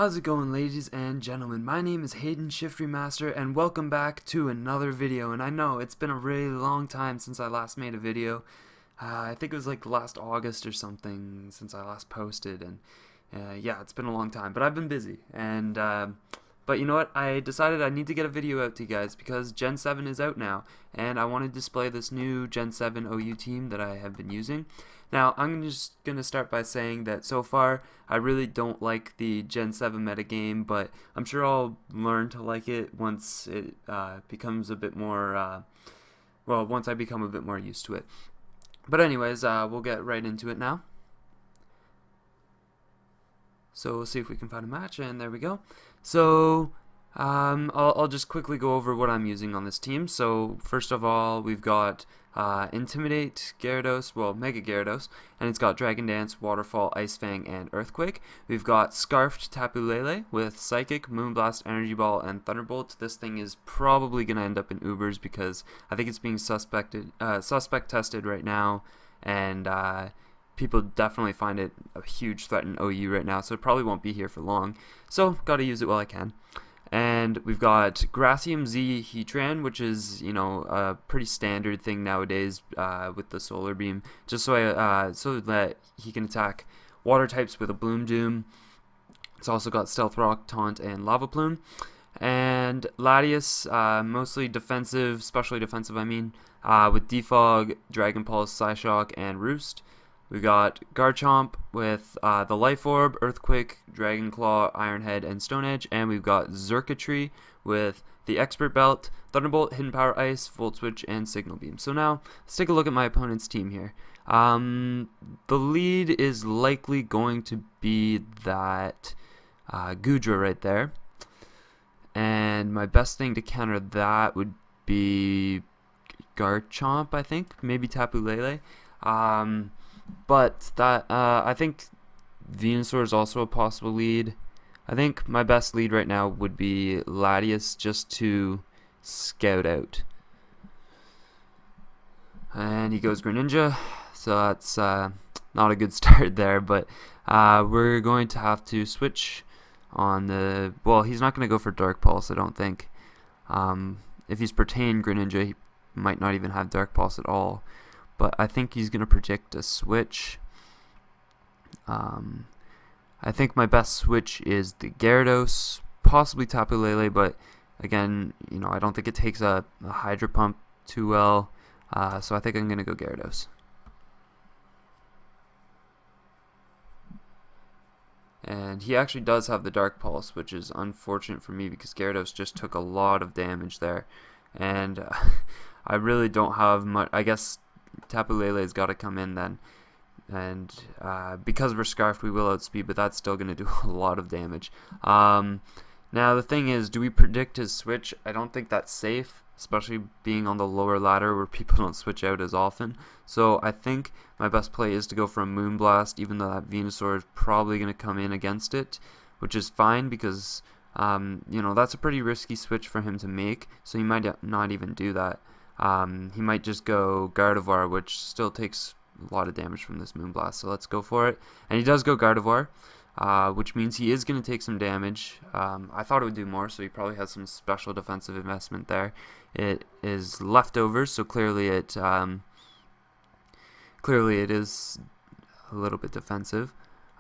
How's it going, ladies and gentlemen? My name is Hadan Shift Remaster, and welcome back to another video. And I know it's been a really long time since I last made a video. I think it was like last August or something since I last posted, and yeah, it's been a long time. But I've been busy, and but you know what? I decided I need to get a video out to you guys because Gen 7 is out now, and I want to display this new Gen 7 OU team that I have been using. Now, I'm just going to start by saying that so far, I really don't like the Gen 7 metagame, but I'm sure I'll learn to like it once it becomes a bit more, well, once I become a bit more used to it. But anyways, we'll get right into it now. So we'll see if we can find a match, and there we go. So I'll just quickly go over what I'm using on this team. So first of all, we've got Intimidate, Gyarados, well, Mega Gyarados, and it's got Dragon Dance, Waterfall, Ice Fang, and Earthquake. We've got Scarfed Tapu Lele with Psychic, Moonblast, Energy Ball, and Thunderbolt. This thing is probably going to end up in Ubers because I think it's being suspect tested right now, and people definitely find it a huge threat in OU right now, so it probably won't be here for long. So, gotta use it while I can. And we've got Gracium Z Heatran, which is, you know, a pretty standard thing nowadays with the Solar Beam, just so that he can attack water types with a Bloom Doom. It's also got Stealth Rock, Taunt, and Lava Plume. And Latias, mostly defensive, specially defensive, I mean, with Defog, Dragon Pulse, Psyshock, and Roost. We got Garchomp with the Life Orb, Earthquake, Dragon Claw, Iron Head, and Stone Edge, and we've got Xurkitree with the Expert Belt, Thunderbolt, Hidden Power Ice, Volt Switch, and Signal Beam. So now, let's take a look at my opponent's team here. The lead is likely going to be that Goodra right there, and my best thing to counter that would be Garchomp, I think, maybe Tapu Lele. But that I think Venusaur is also a possible lead. I think my best lead right now would be Latias just to scout out. And he goes Greninja, so that's not a good start there, but we're going to have to switch on the... Well, he's not going to go for Dark Pulse, I don't think. If he's Pertain Greninja, he might not even have Dark Pulse at all. But I think he's going to predict a switch. I think my best switch is the Gyarados, possibly Tapu Lele, but again, you know, I don't think it takes a Hydro Pump too well, so I think I'm going to go Gyarados. And he actually does have the Dark Pulse, which is unfortunate for me because Gyarados just took a lot of damage there. And I really don't have much, I guess Tapu Lele's got to come in then, and because we're Scarfed, we will outspeed, but that's still going to do a lot of damage. Now the thing is, do we predict his switch? I don't think that's safe, especially being on the lower ladder where people don't switch out as often. So I think my best play is to go for a Moonblast, even though that Venusaur is probably going to come in against it, which is fine because you know, that's a pretty risky switch for him to make, so he might not even do that. He might just go Gardevoir, which still takes a lot of damage from this Moonblast, so let's go for it. And he does go Gardevoir, which means he is going to take some damage. I thought it would do more, so he probably has some special defensive investment there. It is leftovers, so clearly it is a little bit defensive.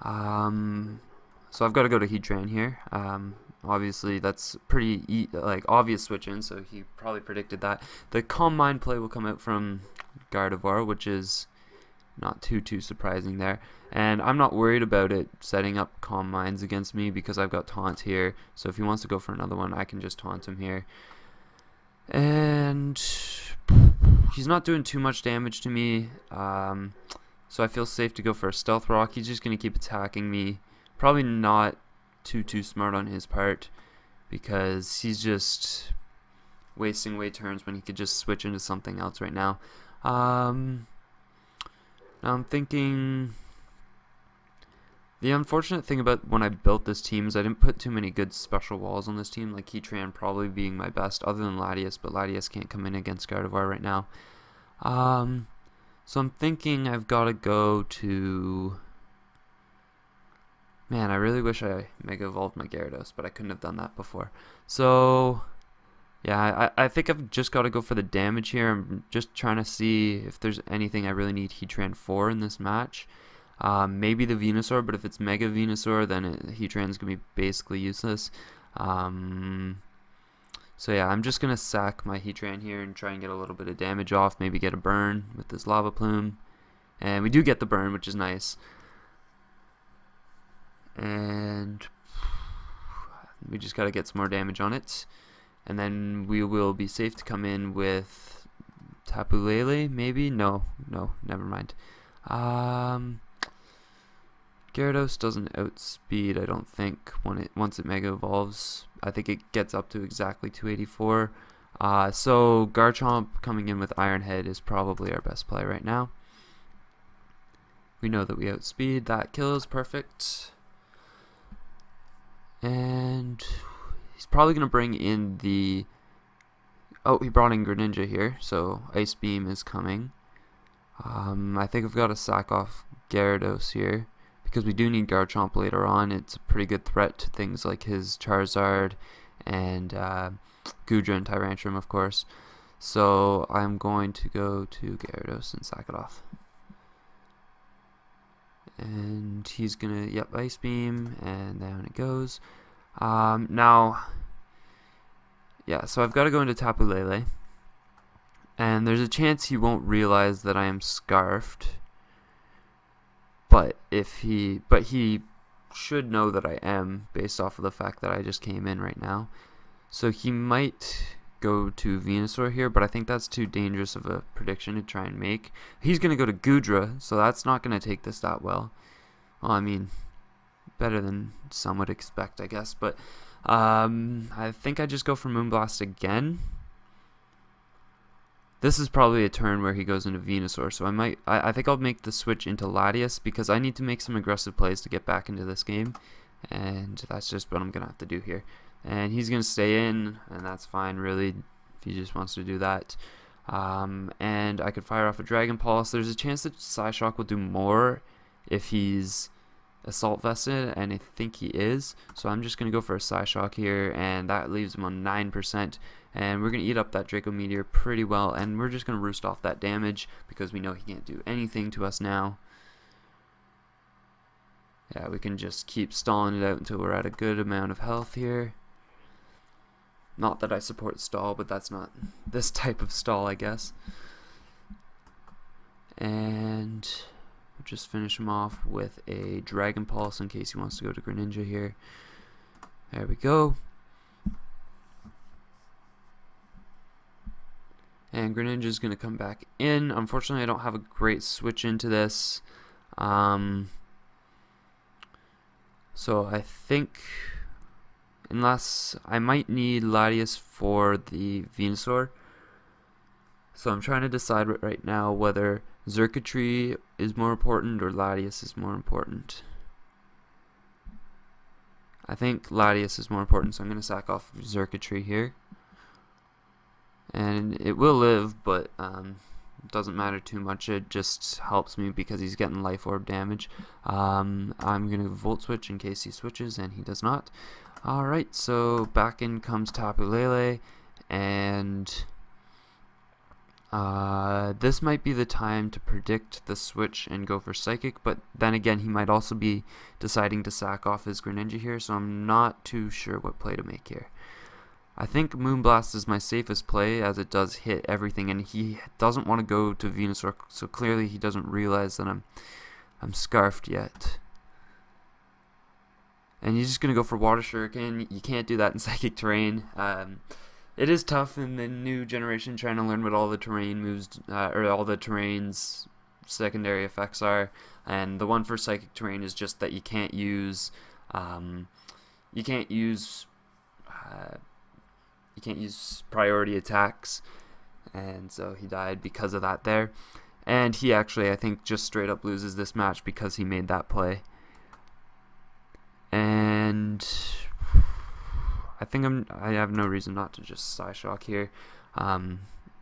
So I've got to go to Heatran here. Obviously, that's pretty obvious switch in, so he probably predicted that. The Calm Mind play will come out from Gardevoir, which is not too surprising there. And I'm not worried about it setting up Calm Minds against me because I've got Taunt here. So if he wants to go for another one, I can just taunt him here. And he's not doing too much damage to me, so I feel safe to go for a Stealth Rock. He's just going to keep attacking me. Probably not too smart on his part because he's just wasting away turns when he could just switch into something else right now. Now I'm thinking the unfortunate thing about when I built this team is I didn't put too many good special walls on this team, like Heatran probably being my best other than Latias, but Latias can't come in against Gardevoir right now. So I'm thinking I've got to go to Man, I really wish I Mega Evolved my Gyarados, but I couldn't have done that before. So, yeah, I think I've just got to go for the damage here. I'm just trying to see if there's anything I really need Heatran for in this match. Maybe the Venusaur, but if it's Mega Venusaur, then Heatran's going to be basically useless. So yeah, I'm just going to sack my Heatran here and try and get a little bit of damage off. Maybe get a burn with this Lava Plume. And we do get the burn, which is nice. And we just got to get some more damage on it. And then we will be safe to come in with Tapu Lele, maybe? No, never mind. Gyarados doesn't outspeed, I don't think, once it Mega Evolves. I think it gets up to exactly 284. So Garchomp coming in with Iron Head is probably our best play right now. We know that we outspeed. That kills, perfect. And he's probably going to bring in the... Oh, he brought in Greninja here, so Ice Beam is coming. I think I've got to sack off Gyarados here, because we do need Garchomp later on. It's a pretty good threat to things like his Charizard and Goodra and Tyrantrum, of course. So I'm going to go to Gyarados and sack it off. And he's gonna, yep, Ice Beam, and down it goes. Now, yeah, so I've got to go into Tapu Lele, and there's a chance he won't realize that I am Scarfed, but he should know that I am, based off of the fact that I just came in right now. So he might go to Venusaur here, but I think that's too dangerous of a prediction to try and make. He's going to go to Goodra, so that's not going to take this that well. Well, I mean, better than some would expect, I guess. But I think I just go for Moonblast again. This is probably a turn where he goes into Venusaur, so I think I'll make the switch into Latias, because I need to make some aggressive plays to get back into this game, and that's just what I'm going to have to do here. And he's going to stay in, and that's fine, really, if he just wants to do that. And I could fire off a Dragon Pulse. There's a chance that Psyshock will do more if he's Assault Vested, and I think he is. So I'm just going to go for a Psyshock here, and that leaves him on 9%. And we're going to eat up that Draco Meteor pretty well, and we're just going to roost off that damage, because we know he can't do anything to us now. Yeah, we can just keep stalling it out until we're at a good amount of health here. Not that I support stall, but that's not this type of stall, I guess. And we'll just finish him off with a Dragon Pulse in case he wants to go to Greninja here. There we go. And Greninja is going to come back in. Unfortunately, I don't have a great switch into this. So I think... unless I might need Latias for the Venusaur. So I'm trying to decide right now whether Xurkitree is more important or Latias is more important. I think Latias is more important, so I'm going to sack off Xurkitree here. And it will live, but it doesn't matter too much. It just helps me because he's getting Life Orb damage. I'm going to Volt Switch in case he switches, and he does not. Alright, so back in comes Tapu Lele, and this might be the time to predict the switch and go for Psychic, but then again, he might also be deciding to sack off his Greninja here, so I'm not too sure what play to make here. I think Moonblast is my safest play, as it does hit everything, and he doesn't want to go to Venusaur, so clearly he doesn't realize that I'm Scarfed yet. And he's just going to go for Water Shuriken. You can't do that in Psychic Terrain. It is tough in the new generation trying to learn what all the terrain moves, or all the terrain's secondary effects are. And the one for Psychic Terrain is just that you can't use priority attacks. And so he died because of that there. And he actually, I think, just straight up loses this match because he made that play. And I think I have no reason not to just Psyshock here.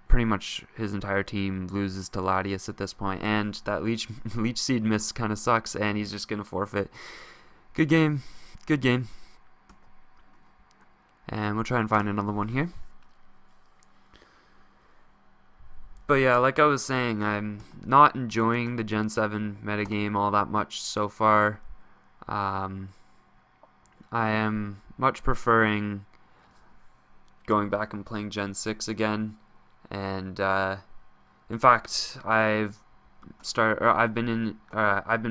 Pretty much his entire team loses to Latias at this point, and that Leech Seed miss kind of sucks, and he's just going to forfeit. Good game. Good game. And we'll try and find another one here. But yeah, like I was saying, I'm not enjoying the Gen 7 metagame all that much so far. I am much preferring going back and playing Gen 6 again. And in fact, I've been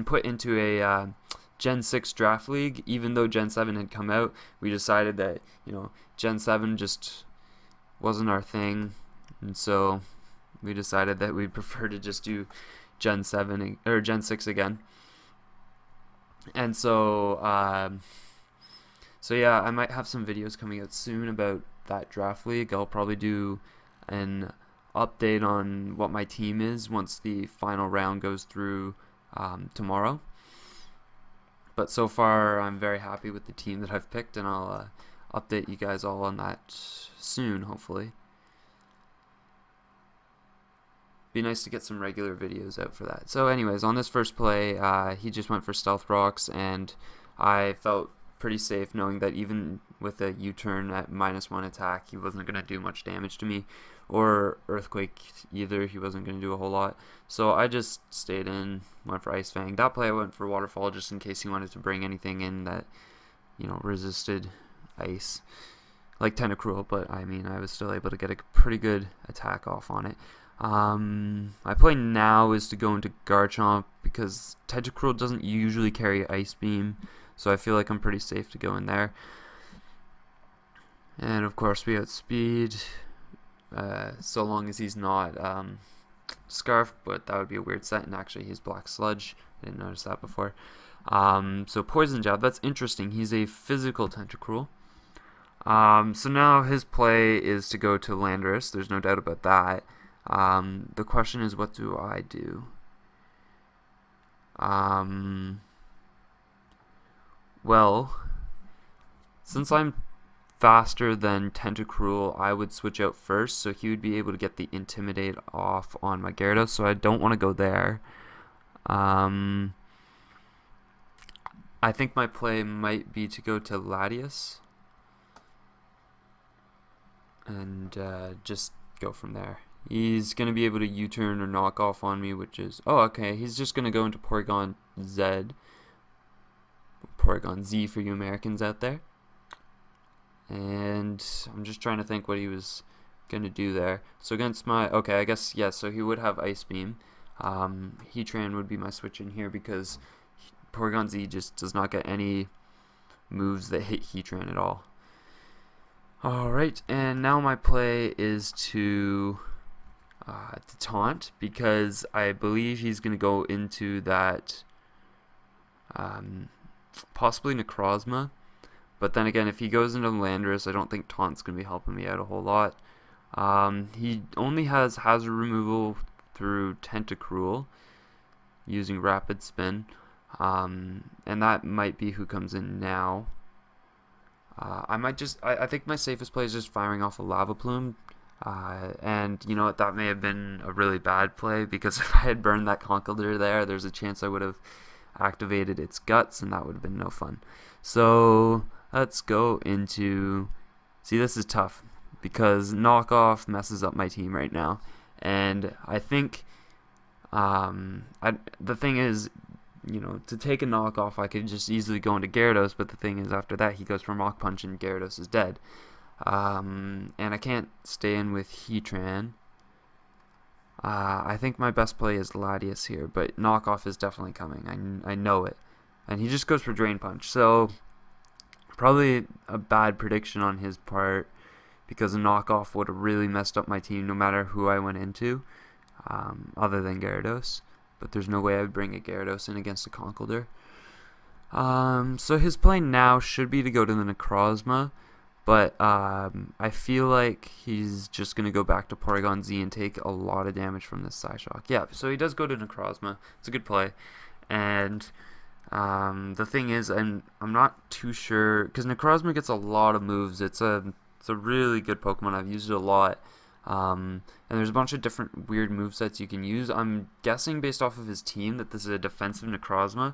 put into a Gen 6 draft league. Even though Gen 7 had come out, we decided that, you know, Gen 7 just wasn't our thing, and so we decided that we'd prefer to just do Gen 7 or Gen 6 again. And so yeah, I might have some videos coming out soon about that draft league. I'll probably do an update on what my team is once the final round goes through tomorrow. But so far, I'm very happy with the team that I've picked, and I'll update you guys all on that soon, hopefully. Be nice to get some regular videos out for that. So anyways, on this first play, he just went for Stealth Rocks, and I felt pretty safe knowing that even with a U-turn at -1 attack, he wasn't going to do much damage to me, or Earthquake either. He wasn't going to do a whole lot. So I just stayed in, went for Ice Fang. That play I went for Waterfall just in case he wanted to bring anything in that, you know, resisted ice, like Tentacruel, but I mean, I was still able to get a pretty good attack off on it. My play now is to go into Garchomp because Tentacruel doesn't usually carry Ice Beam, so I feel like I'm pretty safe to go in there. And of course we outspeed, so long as he's not Scarf, but that would be a weird set, and actually he's Black Sludge. I didn't notice that before. So Poison Jab, that's interesting. He's a physical Tentacruel. So now his play is to go to Landorus, there's no doubt about that. The question is, what do I do? Well, since I'm faster than Tentacruel, I would switch out first, so he would be able to get the Intimidate off on my Gyarados, so I don't want to go there. I think my play might be to go to Latias and just go from there. He's going to be able to U-turn or knock off on me, which is... Oh, okay, he's just going to go into Porygon Z. Porygon Z for you Americans out there. And I'm just trying to think what he was going to do there. So against my... Okay, I guess, yeah, so he would have Ice Beam. Heatran would be my switch in here because Porygon Z just does not get any moves that hit Heatran at all. Alright, and now my play is to taunt, because I believe he's going to go into that possibly Necrozma, but then again, if he goes into Landorus, I don't think Taunt's going to be helping me out a whole lot. He only has hazard removal through Tentacruel using Rapid Spin, and that might be who comes in now. I think my safest play is just firing off a Lava Plume. And you know what, that may have been a really bad play, because if I had burned that Conkeldurr there's a chance I would have activated its Guts, and that would have been no fun. So let's go into... See, this is tough, because Knockoff messes up my team right now. And I think the thing is, you know, to take a Knockoff, I could just easily go into Gyarados, but the thing is, after that, he goes for Mach Punch, and Gyarados is dead. And I can't stay in with Heatran. I think my best play is Latias here, but Knockoff is definitely coming. I know it. And he just goes for Drain Punch. So, probably a bad prediction on his part, because a Knockoff would have really messed up my team no matter who I went into, other than Gyarados. But there's no way I would bring a Gyarados in against a Conkeldurr. So his play now should be to go to the Necrozma. But I feel like he's just going to go back to Porygon Z and take a lot of damage from this Psyshock. Yeah, so he does go to Necrozma. It's a good play. And the thing is, I'm not too sure, because Necrozma gets a lot of moves. It's a really good Pokemon. I've used it a lot. And there's a bunch of different weird movesets you can use. I'm guessing based off of his team that this is a defensive Necrozma.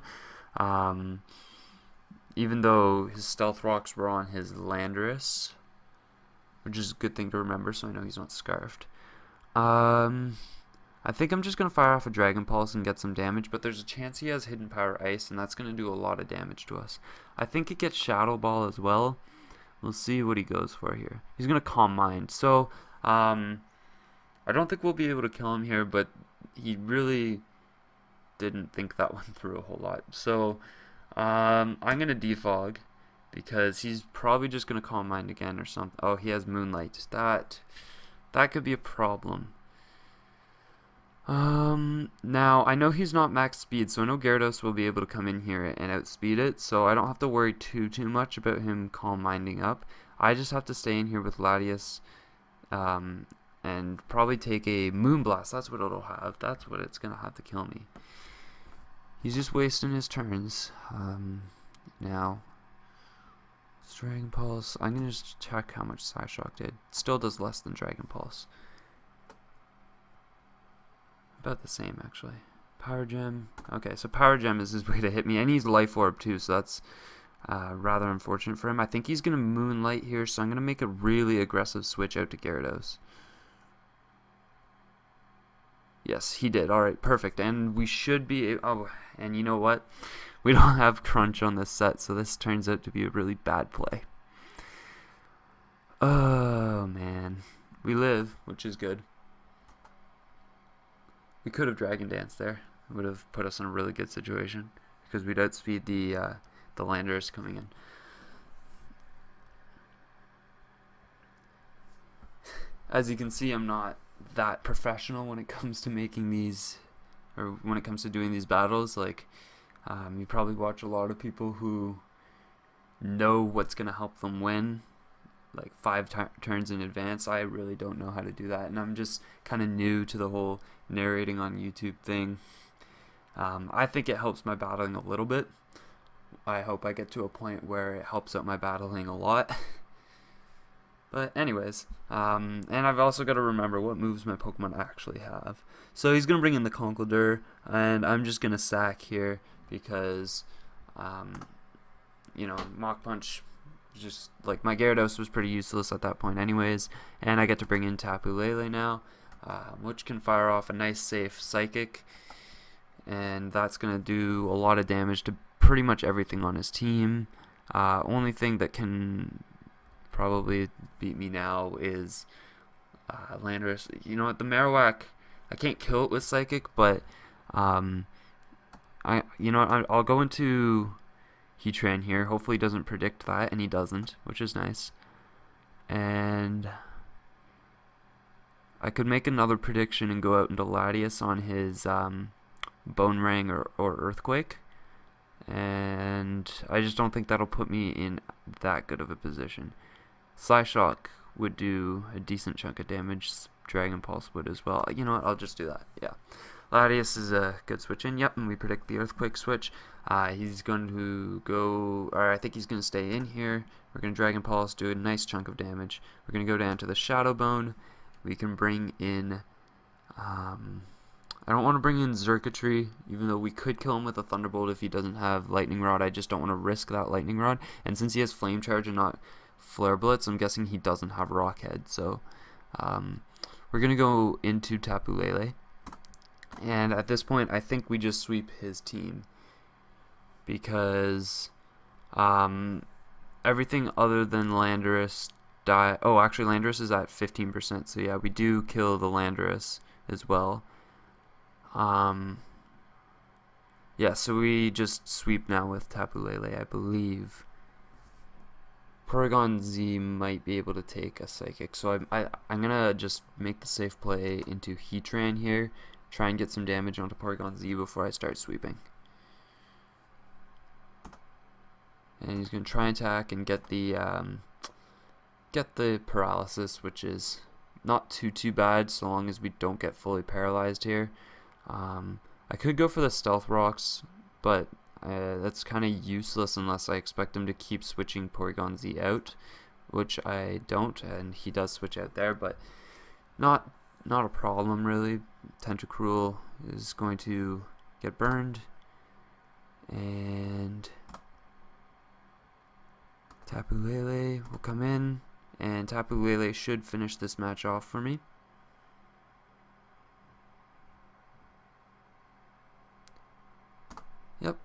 even though his stealth rocks were on his Landorus, which is a good thing to remember, so I know he's not scarfed. I think I'm just going to fire off a Dragon Pulse and get some damage, but there's a chance he has Hidden Power Ice, and that's going to do a lot of damage to us. I think it gets Shadow Ball as well. We'll see what he goes for here. He's going to Calm Mind, so I don't think we'll be able to kill him here, but he really didn't think that one through a whole lot. So I'm going to defog, because he's probably just going to Calm Mind again or something. Oh, he has Moonlight. That could be a problem. Now, I know he's not max speed, so I know Gyarados will be able to come in here and outspeed it, so I don't have to worry too much about him Calm Minding up. I just have to stay in here with Latias, and probably take a Moonblast. That's what it'll have. That's what it's going to have to kill me. He's just wasting his turns. Now, Dragon Pulse. I'm going to just check how much Psyshock did. Still does less than Dragon Pulse. About the same, actually. Power Gem. Okay, so Power Gem is his way to hit me. And he's Life Orb, too, so that's rather unfortunate for him. I think he's going to Moonlight here, so I'm going to make a really aggressive switch out to Gyarados. Yes, he did. Alright, perfect. And we should be... Oh, and you know what? We don't have Crunch on this set, so this turns out to be a really bad play. Oh, man. We live, which is good. We could have Dragon Dance there. It would have put us in a really good situation, because we'd outspeed the Landorus coming in. As you can see, I'm not that professional when it comes to making these, or when it comes to doing these battles. Like, you probably watch a lot of people who know what's going to help them win, like 5 turns in advance. I really don't know how to do that, and I'm just kind of new to the whole narrating on YouTube thing. I think it helps my battling a little bit. I hope I get to a point where it helps out my battling a lot. But anyways, and I've also got to remember what moves my Pokemon actually have. So he's going to bring in the Conkeldurr, and I'm just going to sack here because, you know, Mach Punch, just like my Gyarados was pretty useless at that point anyways, and I get to bring in Tapu Lele now, which can fire off a nice safe Psychic, and that's going to do a lot of damage to pretty much everything on his team. Only thing that can probably beat me now is Landorus. You know what, the Marowak, I can't kill it with Psychic, but you know what, I'll go into Heatran here. Hopefully he doesn't predict that, and he doesn't, which is nice. And I could make another prediction and go out into Latias on his Bonerang or Earthquake, and I just don't think that'll put me in that good of a position. Psyshock would do a decent chunk of damage. Dragon Pulse would as well. You know what? I'll just do that. Yeah. Latias is a good switch in. Yep, and we predict the Earthquake switch. He's going to go, or I think he's going to stay in here. We're going to Dragon Pulse, do a nice chunk of damage. We're going to go down to the Shadow Bone. We can bring in, I don't want to bring in Xurkitree, even though we could kill him with a Thunderbolt if he doesn't have Lightning Rod. I just don't want to risk that Lightning Rod. And since he has Flame Charge and not Flare Blitz, I'm guessing he doesn't have Rock Head. So we're going to go into Tapu Lele. And at this point, I think we just sweep his team, because everything other than Landorus die. Oh, actually, Landorus is at 15%, so yeah, we do kill the Landorus as well. Yeah, so we just sweep now with Tapu Lele, I believe. Porygon Z might be able to take a Psychic, so I'm gonna just make the safe play into Heatran here. Try and get some damage onto Porygon Z before I start sweeping. And he's going to try and attack and get the paralysis, which is not too bad so long as we don't get fully paralyzed here. I could go for the Stealth Rocks, but that's kind of useless unless I expect him to keep switching Porygon Z out, which I don't, and he does switch out there, but not a problem really. Tentacruel is going to get burned, and Tapu Lele will come in, and Tapu Lele should finish this match off for me. Yep.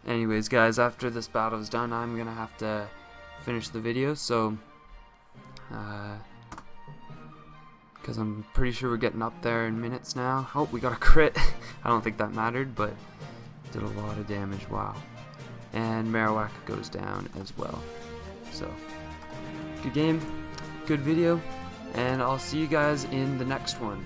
Anyways, guys, after this battle is done, I'm gonna have to finish the video, so because I'm pretty sure we're getting up there in minutes now. Oh, we got a crit. I don't think that mattered, but did a lot of damage. Wow. And Marowak goes down as well. So, good game, good video, and I'll see you guys in the next one.